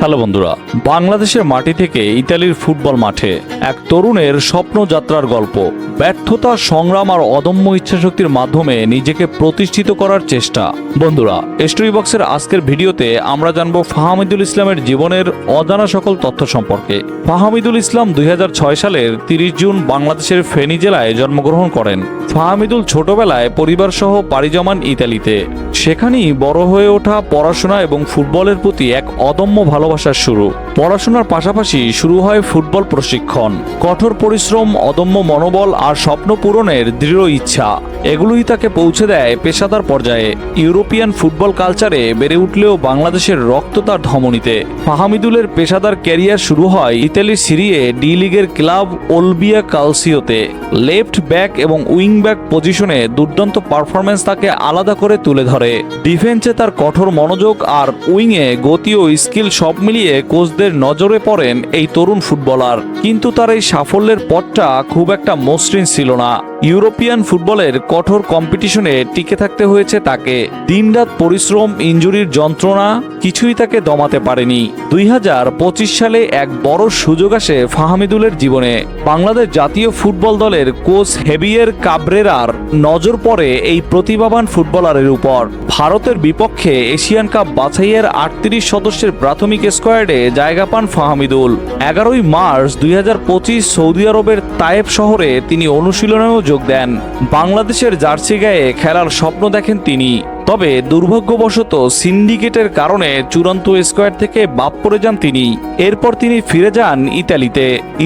Hello বন্ধুরা, বাংলাদেশের মাটি থেকে ইতালির ফুটবল মাঠে এক তরুণের স্বপ্নযাত্রার গল্প। ব্যর্থতা, সংগ্রাম আর অদম্য ইচ্ছাশক্তির মাধ্যমে নিজেকে প্রতিষ্ঠিত করার চেষ্টা। বন্ধুরা, স্টোরি বক্সের আজকের ভিডিওতে আমরা জানবো ফাহামিদুল ইসলামের জীবনের অজানা সকল তথ্য সম্পর্কে। ফাহামিদুল ইসলাম 2006 সালের 30 জুন বাংলাদেশের ফেনী জেলায় জন্মগ্রহণ করেন। ফাহামিদুল ছোটবেলায় পরিবার সহ পাড়ি জমান ইতালিতে। সেখানেই বড় হয়ে ওঠা, পড়াশোনা এবং ফুটবলের প্রতি এক অদম্য ভালোবাসার শুরু। পড়াশোনার পাশাপাশি শুরু হয় ফুটবল প্রশিক্ষণ। কঠোর পরিশ্রম, অদম্য মনোবল আর স্বপ্ন পূরণের দৃঢ় ইচ্ছা, এগুলোই তাকে পৌঁছে দেয় পেশাদার পর্যায়ে। ইউরোপিয়ান ফুটবল কালচারে বেড়ে উঠলেও বাংলাদেশের রক্ত তার ধমনীতে। ফাহামিদুলের পেশাদার ক্যারিয়ার শুরু হয় ইতালির সিরিয়ে ডি লিগের ক্লাব ওলবিয়া কালসিওতে। লেফট ব্যাক এবং উইং ব্যাক পজিশনে দুর্দান্ত পারফরম্যান্স তাকে আলাদা করে তুলে ধরে। ডিফেন্সে তার কঠোর মনোযোগ আর উইংয়ে গতি ও স্কিল সব মিলিয়ে কোচদের নজরে পড়েন এই তরুণ ফুটবলার। কিন্তু তার এই সাফল্যের পথটা খুব একটা মসৃণ ছিল না। ইউরোপিয়ান ফুটবলের কঠোর কম্পিটিশনে টিকে থাকতে হয়েছে তাকে। দিনরাত পরিশ্রম, ইনজুরির যন্ত্রণা কিছুই তাকে দমাতে পারেনি। 2025 সালে এক বড় সুযোগ আসে ফাহামিদুলের জীবনে। বাংলাদেশ জাতীয় ফুটবল দলের কোচ হেভিয়ের কাবরেরার নজর পড়ে এই প্রতিভাবান ফুটবলারের উপর। ভারতের বিপক্ষে এশিয়ান কাপ বাছাইয়ের 38 সদস্যের প্রাথমিক স্কোয়াডে জায়গা পান ফাহামিদুল। 11 মার্চ 2025 সৌদি আরবের তায়েব শহরে তিনি অনুশীলনেও যোগ দেন। বাংলাদেশের জার্সি গায়ে খেলার স্বপ্ন দেখেন তিনি। তবে দুর্ভাগ্যবশত সিন্ডিকেটের কারণে চূড়ান্ত স্কোয়াড থেকে বাদ পড়ে যান তিনি। এরপর তিনি ফিরে যান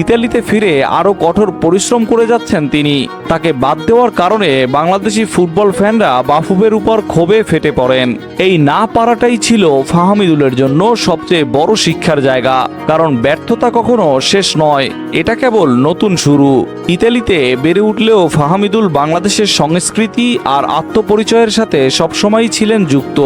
ইতালিতে ফিরে আরও কঠোর পরিশ্রম করে যাচ্ছেন তিনি। তাকে বাদ দেওয়ার কারণে বাংলাদেশি ফুটবল ফ্যানরা বাফুফের উপর ক্ষোভে ফেটে পড়েন। এই না পারাটাই ছিল ফাহামিদুলের জন্য সবচেয়ে বড় শিক্ষার জায়গা। কারণ ব্যর্থতা কখনো শেষ নয়, এটা কেবল নতুন শুরু। ইতালিতে বেড়ে উঠলেও ফাহামিদুল বাংলাদেশের সংস্কৃতি আর আত্মপরিচয়ের সাথে সবসময় ছিলেন যুক্ত।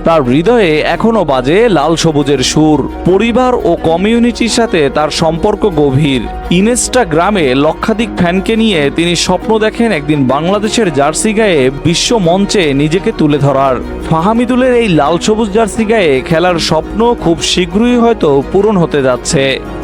তার হৃদয়ে এখনো বাজে লাল সবুজের সুর। পরিবার ও কমিউনিটির সাথে তার সম্পর্ক গভীর। ইনস্টাগ্রামে লক্ষাধিক ফ্যানকে নিয়ে তিনি স্বপ্ন দেখেন একদিন বাংলাদেশের জার্সি গায়ে বিশ্ব মঞ্চে নিজেকে তুলে ধরার। ফাহামিদুলের এই লাল সবুজ জার্সি গায়ে খেলার স্বপ্ন খুব শীঘ্রই হয়তো পূরণ হতে যাচ্ছে।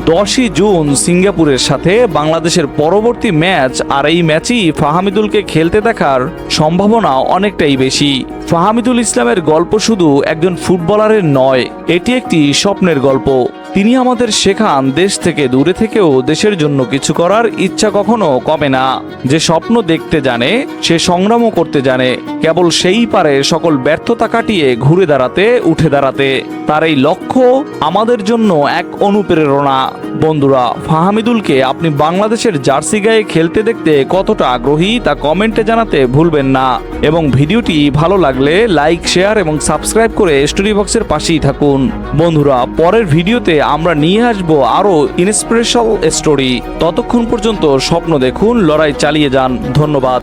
10 জুন সিঙ্গাপুরের সাথে বাংলাদেশের পরবর্তী ম্যাচ, আর এই ম্যাচই ফাহামিদুলকে খেলতে দেখার সম্ভাবনা অনেকটাই বেশি। ফাহামিদুল ইসলামের গল্প শুধু একজন ফুটবলারের নয়, এটি একটি স্বপ্নের গল্প। তিনি আমাদের শেখান দেশ থেকে দূরে থেকেও দেশের জন্য কিছু করার ইচ্ছা কখনো কমে না। যে স্বপ্ন দেখতে জানে, সে সংগ্রামও করতে জানে। কেবল সেই পারে সকল ব্যর্থতা কাটিয়ে ঘুরে দাঁড়াতে, উঠে দাঁড়াতে। তার এই লক্ষ্য আমাদের জন্য এক অনুপ্রেরণা। বন্ধুরা, ফাহামিদুলকে আপনি বাংলাদেশের জার্সি গায়ে খেলতে দেখতে কতটা আগ্রহী তা কমেন্টে জানাতে ভুলবেন না। এবং ভিডিওটি ভালো লাগলে লাইক, শেয়ার এবং সাবস্ক্রাইব করে স্টোরি বক্সের পাশেই থাকুন। বন্ধুরা, পরের ভিডিওতে আমরা নিয়ে আসবো আরো ইন্সপিরেশনাল স্টোরি। ততক্ষণ পর্যন্ত স্বপ্ন দেখুন, লড়াই চালিয়ে যান। ধন্যবাদ।